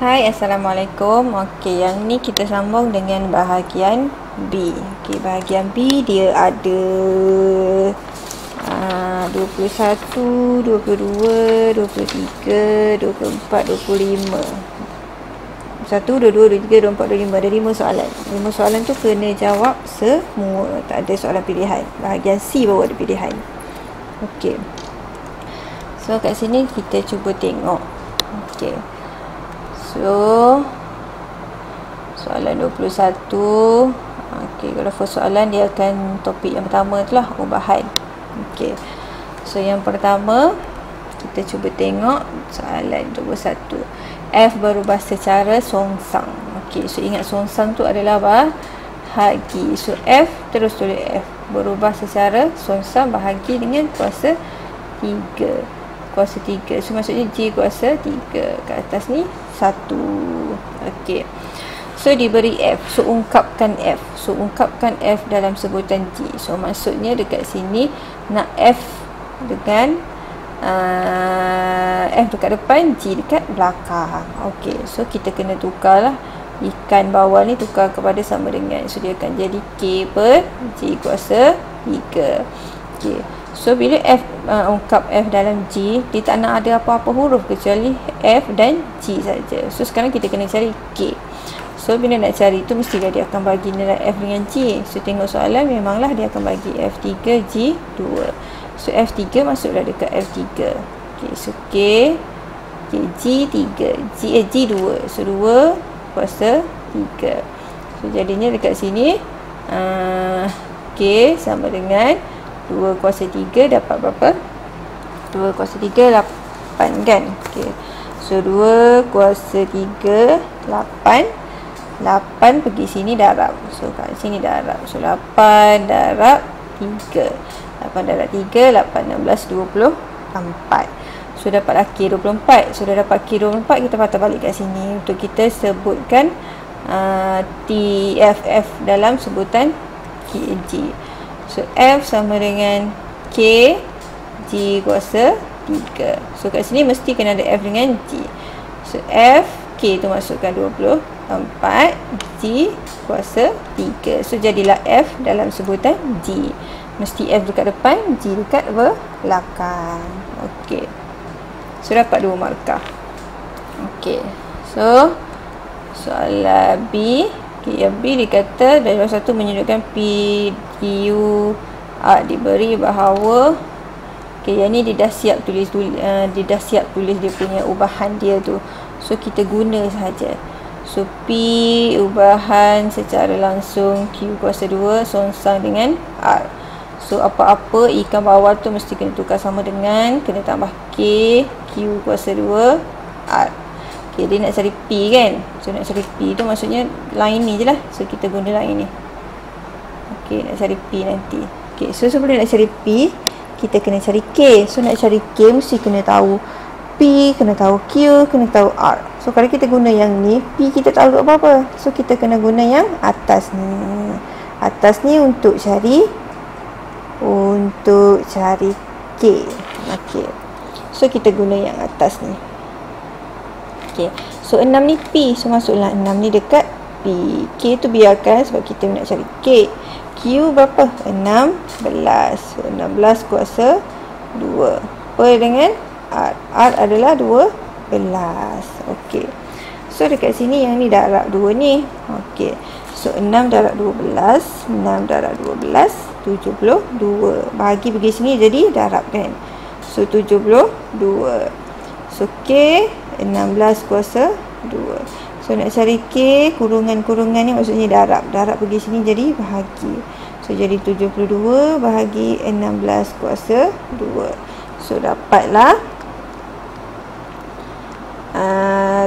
Hai, Assalamualaikum. Okey, yang ni kita sambung dengan bahagian B. Okey, bahagian B dia ada 21, 22, 23, 24, 25. 1, 2, 2, 3, 24, 25. Ada 5 soalan. 5 soalan tu kena jawab semua. Tak ada soalan pilihan. Bahagian C baru ada pilihan. Okey. So, kat sini kita cuba tengok. Okey. So, soalan 21. Okey, kalau first soalan dia akan topik yang pertama tu lah, ubahan. Okey. So, yang pertama kita cuba tengok soalan 21. F berubah secara songsang. Okey, so ingat songsang tu adalah bahagi. So, F terus tulis F. Berubah secara songsang bahagi dengan kuasa 3. Kuasa 3. So, maksudnya J kuasa 3. Kat atas ni 1. Okey. So, diberi F. So, ungkapkan F. So, ungkapkan F dalam sebutan J. So, maksudnya dekat sini nak F dengan F dekat depan, G dekat belakang. Okey. So, kita kena tukarlah. Ikan bawah ni tukar kepada sama dengan. So, dia akan jadi K per J kuasa 3. Okey. So, bila F ungkap F dalam G, dia tak nak ada apa-apa huruf kecuali F dan G saja. So, sekarang kita kena cari K. So, bila nak cari tu, mestilah dia akan bagi nilai F dengan G. So, tengok soalan, memanglah dia akan bagi F3, G2. So, F3 masuklah dekat F3. Okay, so K, G3, G2. So, 2 kuasa 3. So, jadinya dekat sini K sama dengan 2 kuasa 3 dapat berapa? 2 kuasa 3, 8 kan? Okay. So, 2 kuasa 3, 8. 8 pergi sini darab. So, kat sini darab. So, 8 darab 3. 8 darab 3, 8, 16, 24. So, dapatlah K24. So, dah dapat K24, kita patah balik kat sini untuk kita sebutkan TFF dalam sebutan KG. So, F sama dengan K, G kuasa 3. So, kat sini mesti kena ada F dengan G. So, F, K tu masukkan 24, G kuasa 3. So, jadilah F dalam sebutan G. Mesti F dekat depan, G dekat belakang. Okey. So, dapat 2 markah. Okey. So, soalan B. Okay, yang B dikata dari satu menunjukkan P, Q, R diberi bahawa yang ni dia dah siap tulis dia punya ubahan dia tu. So, kita guna sahaja. So, P ubahan secara langsung Q kuasa 2 songsang dengan R. So, apa-apa ikan bawah tu mesti kena tukar sama dengan, kena tambah K, Q kuasa 2, R. Okay, dia nak cari P kan. So, nak cari P tu maksudnya line ni je lah. So, kita guna line ni. Okay, nak cari P nanti. Okay, so sebelum nak cari P, kita kena cari K. So, nak cari K mesti kena tahu P, kena tahu Q, kena tahu R. So, kalau kita guna yang ni, P kita tahu apa-apa. So, kita kena guna yang atas ni. Atas ni untuk cari K. Okey. So, kita guna yang atas ni. Okey. So, 6 ni P. So, masuklah 6 ni dekat P. K tu biarkan sebab kita nak cari K. Q berapa? 16. So, 16 kuasa 2. Per dengan R. R adalah 12. Okey. So, dekat sini yang ni darab 2 ni. Okey. So, 6 darab 12. 6 darab 12. 72. Bahagi pergi sini jadi darab kan. So, 72. So, K 16 kuasa 2. So, nak cari K, kurungan-kurungan ni maksudnya darab. Darab pergi sini jadi bahagi. So, jadi 72 bahagi 16 kuasa 2. So, dapatlah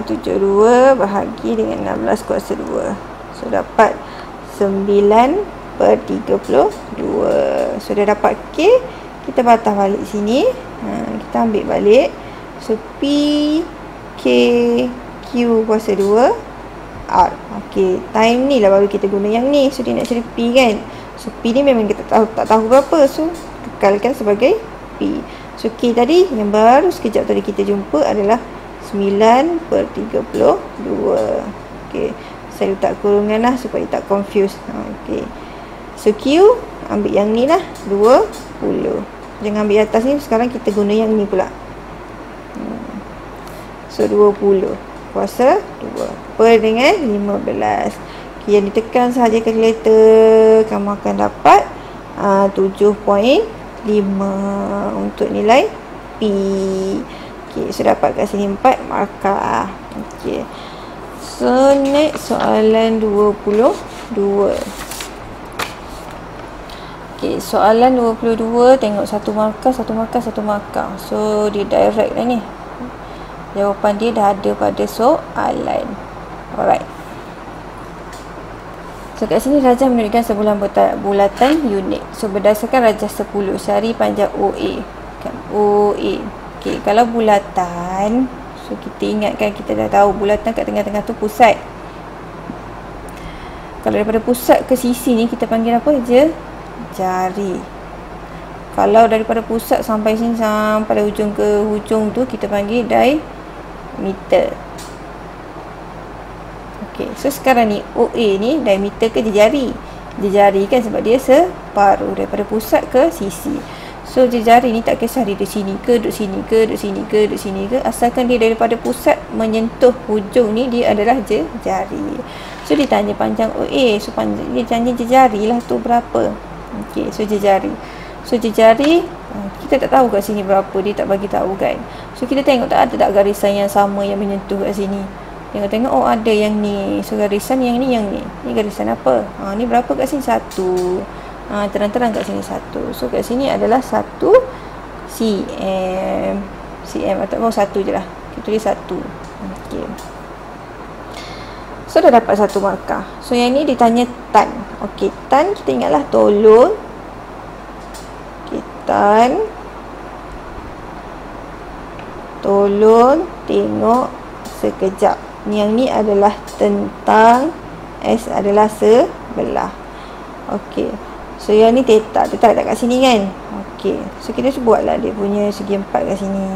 72 bahagi dengan 16 kuasa 2. So, dapat 9 per 32. So, dah dapat K. Kita patah balik sini. Kita ambil balik. So, P, K, Q kuasa 2, R. Okey, time ni lah baru kita guna yang ni. So, dia nak cari P kan. So, P ni memang kita tak tahu berapa. So, kekalkan sebagai P. So, K tadi yang baru sekejap tadi kita jumpa adalah 9/32. Okey, saya letak kurungan lah supaya tak confuse. Okey, so Q ambil yang ni lah, 20. Jangan ambil atas ni, sekarang kita guna yang ni pula. So 20 kuasa 2 per dengan 15. Okay, yang ditekan sahaja kalkulator, kamu akan dapat 7.5 untuk nilai P. Okay, so dapat kat sini 4 markah. Okay, so next soalan 22. Okay, soalan 22, tengok satu markah. So dia direct dah ni. Jawapan dia dah ada pada soalan. Alright. So kat sini rajah menunjukkan sebuah bulatan unik. So berdasarkan rajah 10, cari panjang OA. Kan, OA. Okay, kalau bulatan, so kita ingatkan, kita dah tahu bulatan kat tengah-tengah tu pusat. Kalau daripada pusat ke sisi ni kita panggil apa je? Jari. Kalau daripada pusat sampai sini, sampai hujung ke hujung tu, kita panggil diameter. Okey, so sekarang ni OA ni diameter ke jejari? Jejari kan, sebab dia separuh daripada pusat ke sisi. So jejari ni tak kisah dia duduk sini ke, duduk sini ke, duduk sini ke, duduk sini ke, asalkan dia daripada pusat menyentuh hujung ni, dia adalah jejari. So dia tanya panjang OA, so dia tanya jejari lah tu berapa. Okey, so jejari. So jejari kita tak tahu kat sini berapa, dia tak bagi tahu kan. So kita tengok tak ada tak garisan yang sama yang menyentuh kat sini. Tengok-tengok, oh ada yang ni. So garisan yang ni, Ni garisan apa? Ni berapa kat sini? 1. Terang-terang kat sini 1. So kat sini adalah 1 cm. Cm atau 1 je lah. Kita tulis 1. Okey. So dah dapat 1 markah. So yang ni ditanya tan. Okey, tan kita ingatlah tolong. Okey, tan. Tolong tengok sekejap. Yang ni adalah tentang, S adalah sebelah. Okey. So yang ni theta. Theta letak kat sini kan. Okey. So kita buatlah dia punya segi 4 kat sini.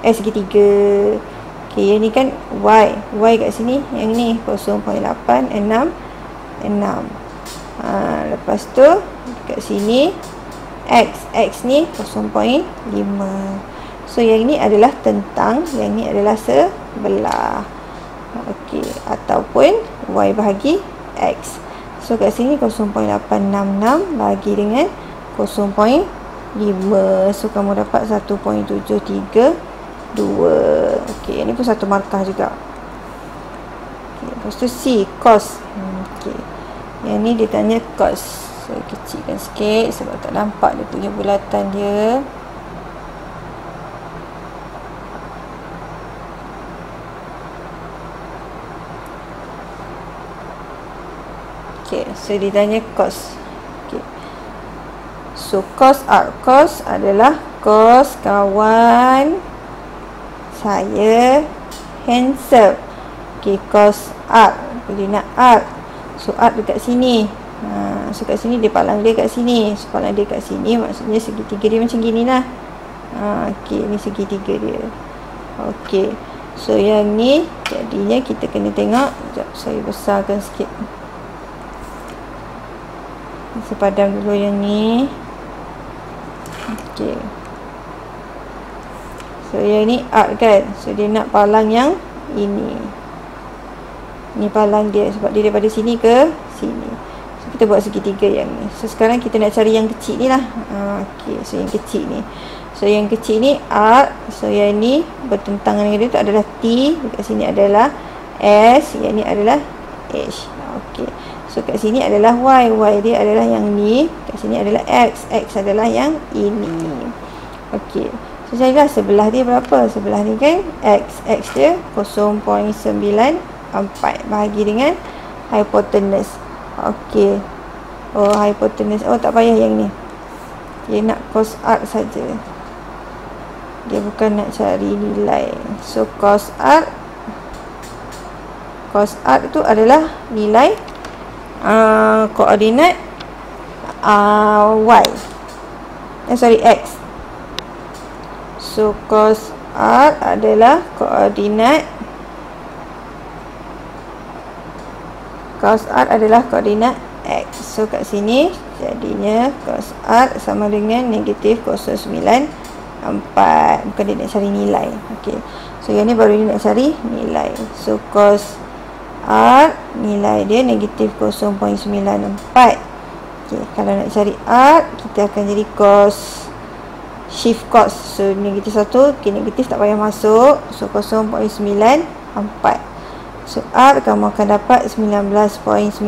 Segi 3. Okey, yang ni kan Y. Y kat sini. Yang ni 0.866. Lepas tu kat sini X. X ni 0.5. So yang ni adalah tentang, yang ni adalah sebelah. Okey, ataupun Y bahagi X. So kat sini 0.866 bagi dengan 0.5. So kamu dapat 1.732. Okey, ini pun 1 markah juga. Okay, lepas tu C, cos. Okey, yang ni dia tanya cos. So kecilkan sikit sebab tak nampak dia punya bulatan dia. Okay, so ditanya cos. Okay. So cos R. Cos adalah cos kawan saya handsome. Okay, cos R. Boleh nak R. So R dekat sini. So kat sini dia palang dia kat sini. So palang dia kat sini, maksudnya segitiga dia macam gini lah. Okay, ni segitiga dia. Okay, so yang ni jadinya kita kena tengok. Sekejap, saya besarkan sikit. Sepadam dulu yang ni. Okey. So yang ni arc kan. So dia nak palang yang ini. Ni palang dia sebab dia daripada sini ke sini. So kita buat segitiga yang ni. So sekarang kita nak cari yang kecil ni lah. Okey, so yang kecil ni. So yang kecil ni arc. So yang ni bertentangan dengan dia tu adalah T. Dekat sini adalah S. Yang ni adalah H. Okey. So kat sini adalah Y. Y dia adalah yang ni. Kat sini adalah X. X adalah yang ini. Okey. So carilah sebelah dia berapa. Sebelah ni kan X. X dia 0.94. Bahagi dengan hypotenuse. Okey. Oh, hypotenuse. Oh, tak payah yang ni. Dia nak cos arc saja. Dia bukan nak cari nilai. So cos arc. Cos arc tu adalah nilai koordinat Y. Sorry, X. So cos art adalah koordinat X. So kat sini jadinya cos art sama dengan negatif 0.94. Bukan dia nak cari nilai. Okey. So yang ni baru dia nak cari nilai. So cos art nilai dia negatif 0.94. Okey, kalau nak cari art kita akan jadi cos shift cos. So negatif 1, okay, negatif tak payah masuk. So 0.94. So R kamu akan dapat 19.94.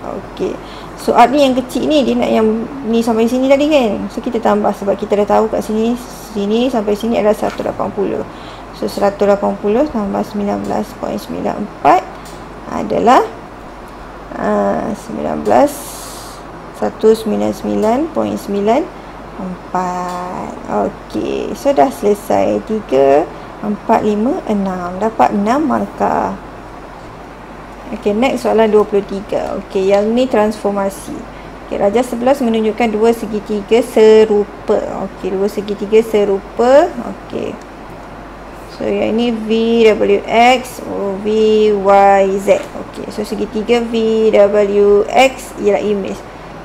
Okey. So R ni yang kecil ni, dia nak yang ni sampai sini tadi kan. So kita tambah sebab kita dah tahu kat sini sampai sini adalah 180. So 180 tambah 19.94 adalah 199.94. Okey. So dah selesai. 3 4, 5, 6. Dapat 6 markah. Ok, next soalan 23. Ok, yang ni transformasi. Ok, rajah 11 menunjukkan dua segitiga serupa. Ok, dua segitiga serupa. Ok. So, yang ni VWX, VYZ. Ok, so segitiga VWX ialah image.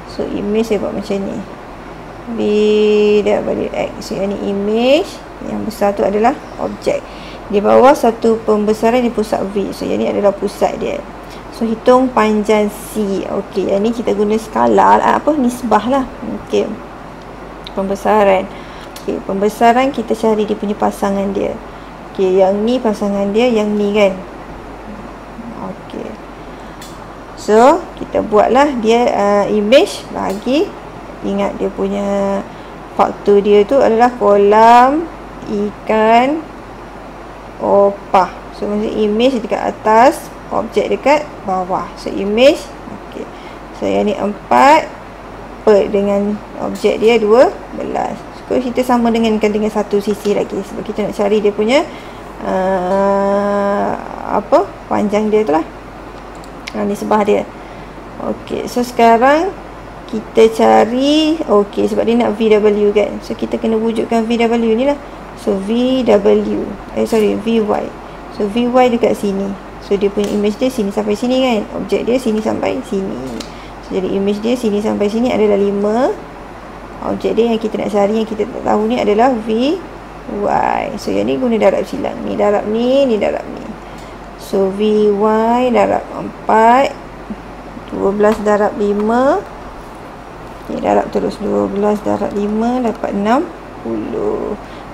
So, image saya buat macam ni. VWX. So, yang ni image. Yang besar tu adalah objek. Di bawah satu pembesaran di pusat V. So, yang ni adalah pusat dia. So, hitung panjang C. Okey, yang ni kita guna skala nisbah lah. Okey. Pembesaran. Okey, pembesaran kita cari dia punya pasangan dia. Okey, yang ni pasangan dia, yang ni kan. Okey. So, kita buatlah dia image bahagi. Ingat dia punya faktor dia tu adalah kolam ikan opah. So maksud image dekat atas, objek dekat bawah. So image. Okey. So yang ni 4 per dengan objek dia 12. So kita sama dengan satu sisi lagi sebab kita nak cari dia punya panjang dia tu lah. Nisbah dia. Okey, so sekarang kita cari, okey, sebab dia nak VW kan. So kita kena wujudkan VW ni lah. So VY. So VY dekat sini. So dia punya image dia sini sampai sini kan. Objek dia sini sampai sini. So jadi image dia sini sampai sini adalah 5. Objek dia yang kita nak cari, yang kita tak tahu ni adalah VY. So yang ni guna darab silang. Ni darab ni, ni darab ni. So VY darab 4. 12 darab 5. Okay, darab terus 12 darab 5 dapat 60.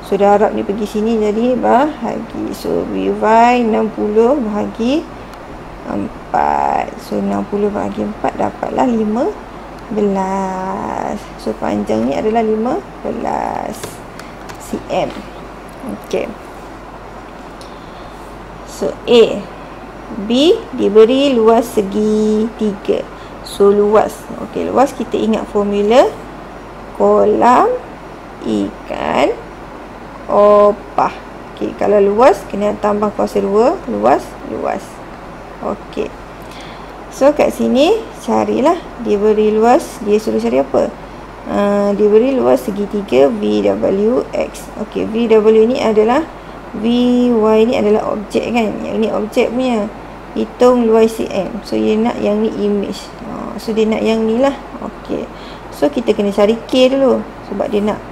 So darab ni pergi sini jadi bahagi. So VY 60 bahagi 4. So 60 bahagi 4 dapatlah 15. So panjang ni adalah 15 cm. Okey. So A, B diberi luas segi 3. So luas. Okey, luas kita ingat formula kolam ikan opah. Okey, kalau luas kena tambah kuasa 2, luas. Okey. So kat sini carilah diberi luas, dia suruh cari apa? Diberi luas segitiga VWX. Okey, VW ni adalah VY ni adalah objek kan. Yang ni objek punya. Hitung luas cm. So dia nak yang ni image. So dia nak yang ni lah. Okey. So kita kena cari K dulu sebab dia nak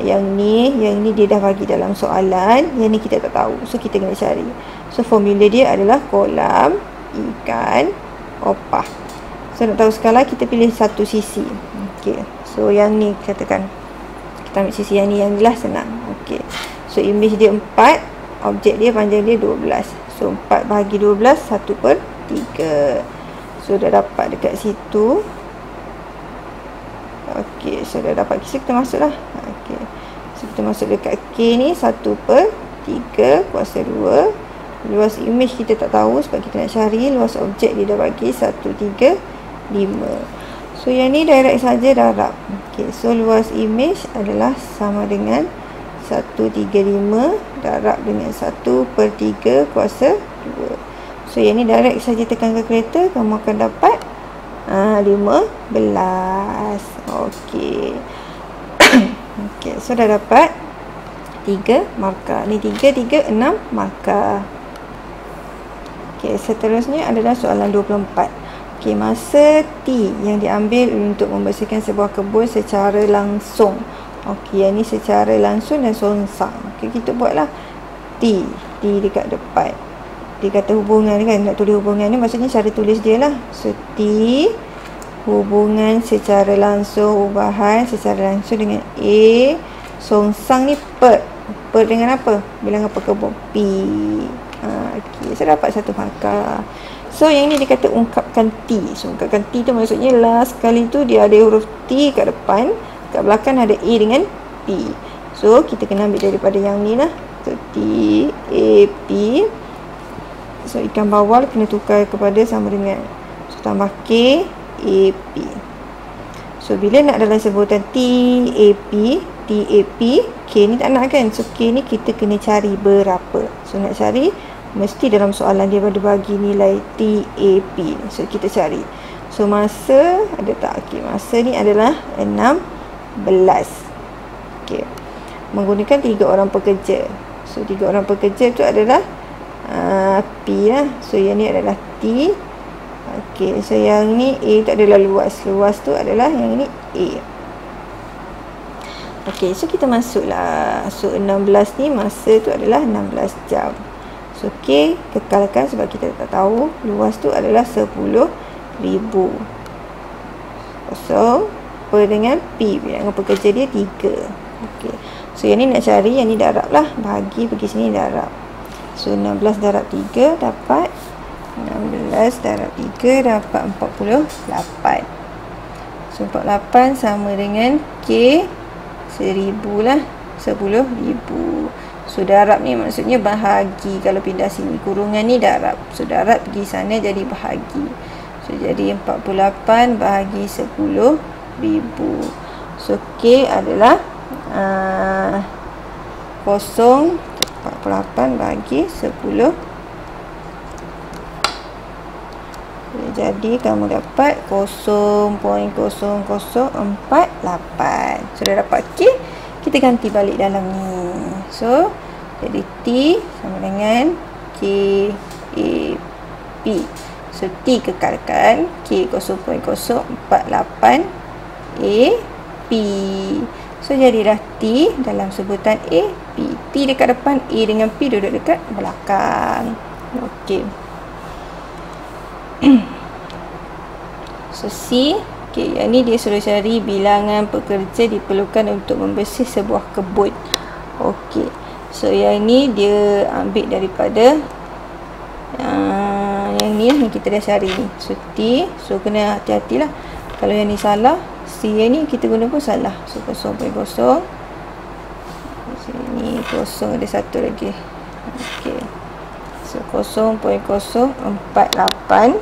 yang ni dia dah bagi dalam soalan, yang ni kita tak tahu. So kita kena cari. So formula dia adalah kolam ikan opah. So nak tahu skala, kita pilih satu sisi. Okey. So yang ni katakan kita ambil sisi yang ni lah, senang. Okey. So image dia 4, objek dia panjang dia 12. So 4 bahagi 12 1/3. So dah dapat dekat situ. Okey, so dah dapat kisah, kita masuklah. Okey. So kita masuk dekat K ni 1/3 kuasa 2. Luas image kita tak tahu sebab kita nak cari luas objek, dia dah bagi 135. So yang ni direct saja darab. Okey, so luas image adalah sama dengan 135 darab dengan 1/3 kuasa 2. So yang ni direct saja tekan kalkulator, kamu akan dapat 15. Okey. Okey, so dah dapat 3 markah. Ni 3, 3, 6 markah. Okey, seterusnya adalah soalan 24. Okey, masa T yang diambil untuk membersihkan sebuah kebun secara langsung. Okey, yang ni secara langsung dan songsang. Okey, kita buatlah T dekat depan. Dia kata hubungan kan, nak tulis hubungan ni maksudnya cara tulis dia lah. So T hubungan secara langsung, ubahan secara langsung dengan A. Songsang ni per dengan apa? Bilangan perkebun P. Okey, saya dapat 1 markah. So yang ni dia kata ungkapkan T. So ungkapkan T tu maksudnya last kali tu dia ada huruf T kat depan, kat belakang ada A dengan P. So kita kena ambil daripada yang ni lah. So T A P. So ikan bawal kena tukar kepada sama dengan, so tambah K A P. So bila nak dalam sebutan T A P, K ni tak nak kan. So K ni kita kena cari berapa. So nak cari mesti dalam soalan dia ada bagi nilai T A P. So kita cari. So masa ada tak? Okey, masa ni adalah 16. Okey. Menggunakan 3 orang pekerja. So 3 orang pekerja tu adalah P lah. So yang ni adalah T. Okey, so yang ni A tu adalah luas. Luas tu adalah yang ni A. Okey, so kita masuklah. So 16 ni masa tu adalah 16 jam. So K kekalkan sebab kita tak tahu. Luas tu adalah 10,000. So per dengan P, bilangan pekerja dia 3. Okey. So yang ni nak cari, yang ni darab lah. Bahagi pergi sini darab. So 16 darab 3 dapat 16 darab 3 dapat 48. So 48 sama dengan K 1000 lah. 10,000. So darab ni maksudnya bahagi. Kalau pindah sini, kurungan ni darab. So darab pergi sana jadi bahagi. So jadi 48 bahagi 10,000. So K adalah 0. 48 bahagi 10. Jadi kamu dapat 0.0048. Sudah dapat K, kita ganti balik dalam ni. So jadi T sama dengan K A P. So T kekalkan, K 0.048 A P. So jadilah T dalam sebutan A P. T dekat depan, A dengan P duduk dekat belakang. Okey. So C, okay, yang ni dia suruh cari bilangan pekerja diperlukan untuk membersih sebuah kebun. Okey. So yang ni dia ambil daripada yang ni yang kita dah cari ni. So T, so kena hati-hatilah. Kalau yang ni salah, C yang ni kita guna pun salah. So 0.0. Sini kosong ada satu lagi. Okey. So 0.048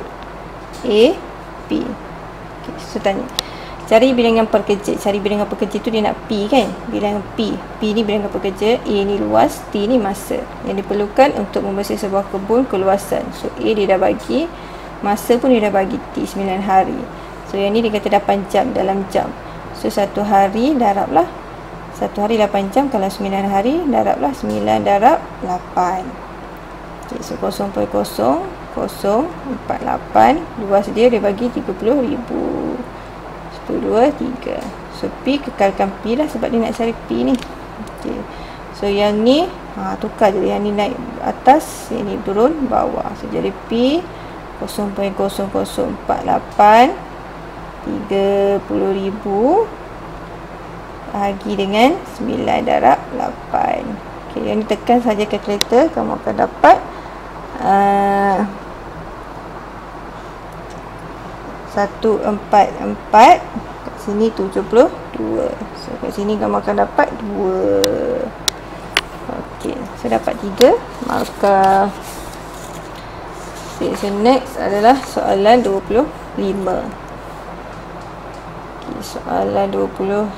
A P. Okay, so tanya, cari bilangan pekerja. Cari bilangan pekerja tu dia nak P kan. Bilangan P. P ni bilangan pekerja, A ni luas, T ni masa yang diperlukan untuk membersih sebuah kebun keluasan. So A dia dah bagi, masa pun dia dah bagi T 9 hari. So yang ni dia kata 8 jam dalam jam. So 1 hari darablah 1 hari 8 jam. Kalau 9 hari darablah 9 darab 8. Okay, so 0.0048. Luas dia bagi 30,000. 1, 2, 3. So P kekalkan P lah sebab dia nak cari P ni. Okay. So yang ni tukar je. Yang ni naik atas, yang ni turun bawah. So jadi P 0.0048 30,000 bahagi dengan 9 darab 8. Okay, yang ni tekan saja kalkulator, kamu akan dapat 144. Kat sini 72. So kat sini kamu akan dapat 2. Okey, saya dapat 3 markah. Okay, so next adalah soalan 25. Okay, soalan 25.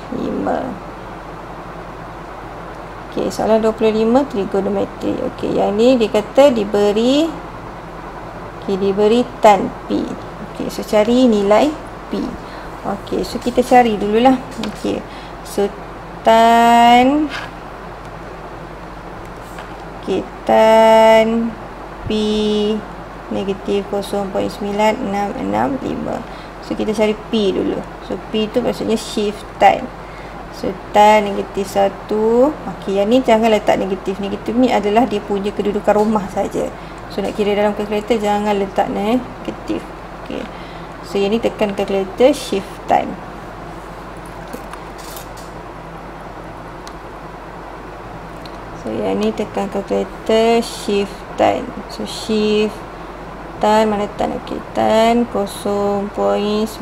Okey, soalan 25 trigonometri. Okey, yang ni dia kata diberi tan P. Okey, so cari nilai P. Okey, so kita cari dululah. Okey. So tan Okey, tan P negatif 0.9665. So kita cari P dulu. So P tu maksudnya shift tan. So tan negatif 1. Okey, yang ni jangan letak negatif. Negatif ni adalah dia punya kedudukan rumah saja. So nak kira dalam kalkulator jangan letak negatif. Okey. So yang ni tekan kalkulator shift tan. So yang ni tekan kalkulator shift tan. So shift tan mana tan? Okey, tan 0.9665.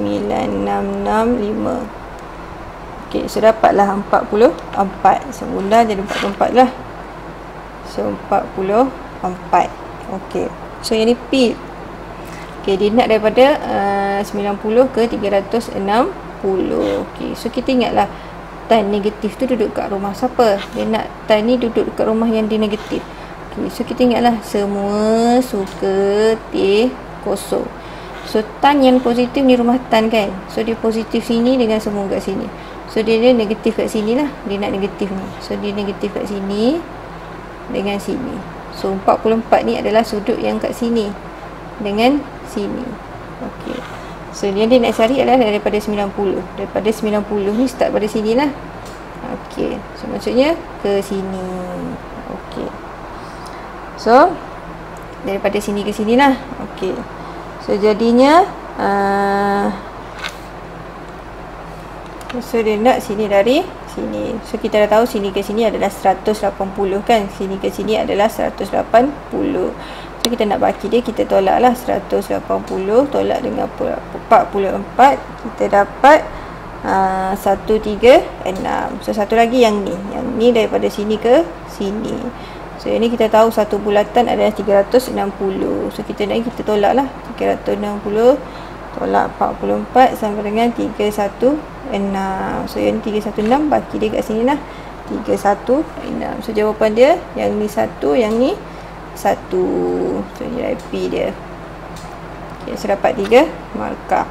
Okey, so dapatlah 44. Semula jadi 44 lah. So 44. Okey. So yang ni P. Okey, dia nak daripada 90 ke 360. Okey, so kita ingatlah tan negatif tu duduk kat rumah siapa? Dia nak tan ni duduk dekat rumah yang dia negatif. Okay, so kita ingatlah semua suka T kosong. So tan yang positif ni rumah tan kan. So dia positif sini dengan semua kat sini. So dia negatif kat sini lah. Dia nak negatif ni. So dia negatif kat sini dengan sini. So 44 ni adalah sudut yang kat sini dengan sini. Okey. So yang dia nak cari adalah daripada 90. Daripada 90 ni start pada sini lah. Okey. So maksudnya ke sini. Okey. So daripada sini ke sini lah. Okey. So jadinya so dia nak sini dari sini. So kita dah tahu sini ke sini adalah 180 kan. Sini ke sini adalah 180. So kita nak baki dia, kita tolak lah 180 tolak dengan 44. Kita dapat 136. So satu lagi yang ni. Yang ni daripada sini ke sini. So yang ni kita tahu satu bulatan adalah 360. So kita nak kita tolak lah 360 tolak 44 sama dengan 316. So yang ni 316, baki dia kat sini lah 316. So jawapan dia yang ni 1, yang ni 1. So nilai P dia. Okay, so dapat 3 markah.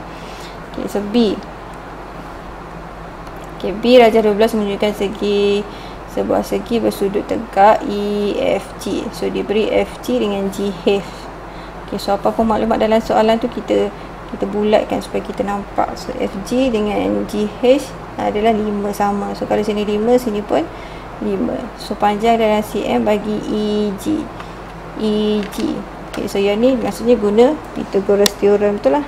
Okay, so B. Okay, B darjah 12 menunjukkan sebuah segi bersudut tegak EFG. So diberi FG dengan GH. Okay, so apa pun maklumat dalam soalan tu kita bulatkan supaya kita nampak. So FG dengan GH adalah 5 sama. So kalau sini 5, sini pun 5. So panjang dalam cm bagi EG. Okay, so yang ni maksudnya guna Pythagoras theorem tu lah.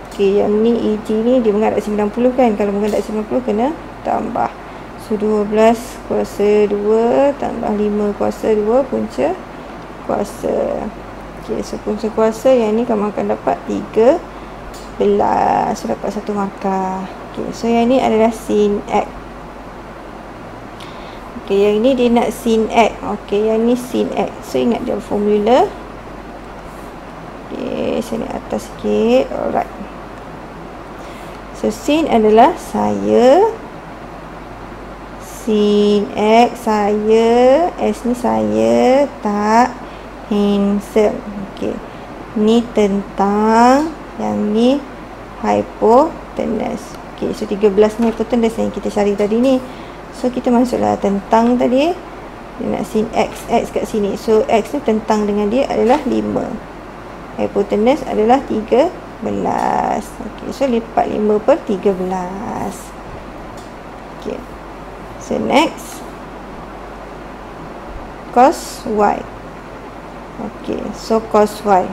Okay, yang ni EG ni dia menghadap 90 kan. Kalau menghadap 90 kena tambah. So 12 kuasa 2 tambah 5 kuasa 2 punca kuasa. Okay, so punca kuasa yang ni kamu akan dapat 13. So dapat 1 markah. Okay, so yang ni adalah sin X. Okay, yang ni dia nak sin X. Okay, yang ni sin X. So ingat dia formula. Okay, saya naik atas sikit. Alright. So sin adalah saya. Sin X saya. S ni saya tak handsome. Okay. Ni tentang. Yang ni hypotenuse. Okay, so 13 ni hypotenuse yang kita cari tadi ni. So kita masuklah tentang tadi. Dia nak sin X kat sini. So X ni tentang dengan dia adalah 5. Hypotenuse adalah 13. Okay, so lipat 5 per 13. Okay. So next. Cos Y. Okay, so cos Y.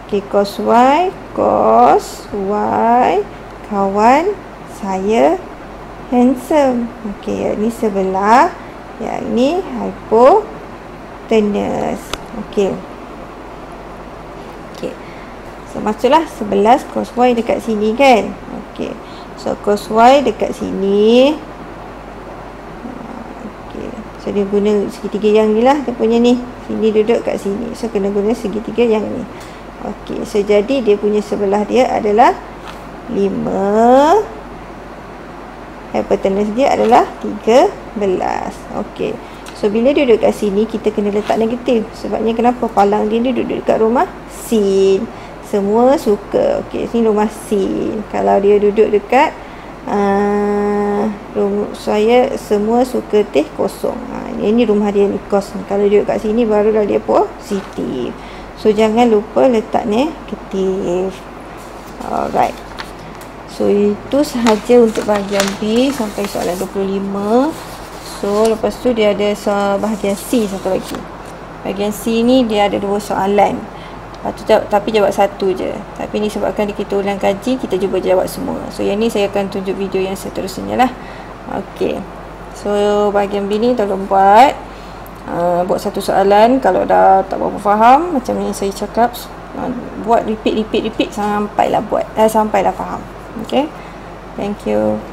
Okay, cos Y. Cos Y. Kawan saya handsome. Okay, yang ni sebelah. Yang ni hypotenuse. Okay. Okay. So masuklah 11 cos Y dekat sini kan. Okay. So cos Y dekat sini. Okay. So dia guna segitiga yang ni lah. Dia punya ni. Sini duduk kat sini. So kena guna segitiga yang ni. Okay. So jadi dia punya sebelah dia adalah 5. Hypotenuse dia adalah 13. Okey. So bila dia duduk kat sini, kita kena letak negatif. Sebabnya kenapa? Palang dia duduk dekat rumah sin. Semua suka. Okey, sini rumah sin. Kalau dia duduk dekat saya semua suka teh kosong. Ini rumah dia ni, kos ni. Kalau duduk kat sini barulah dia positif. So jangan lupa letak negatif. Alright. So itu sahaja untuk bahagian B sampai soalan 25. So lepas tu dia ada bahagian C satu lagi. Bahagian C ni dia ada 2 soalan. Tapi jawab satu je. Tapi ni sebabkan kita ulang kaji, kita cuba jawab semua. So yang ni saya akan tunjuk video yang seterusnya lah. Okey. So bahagian B ni tolong buat satu soalan. Kalau dah tak berapa faham, macam yang saya cakap, buat repeat sampailah sampailah faham. Okay. Thank you.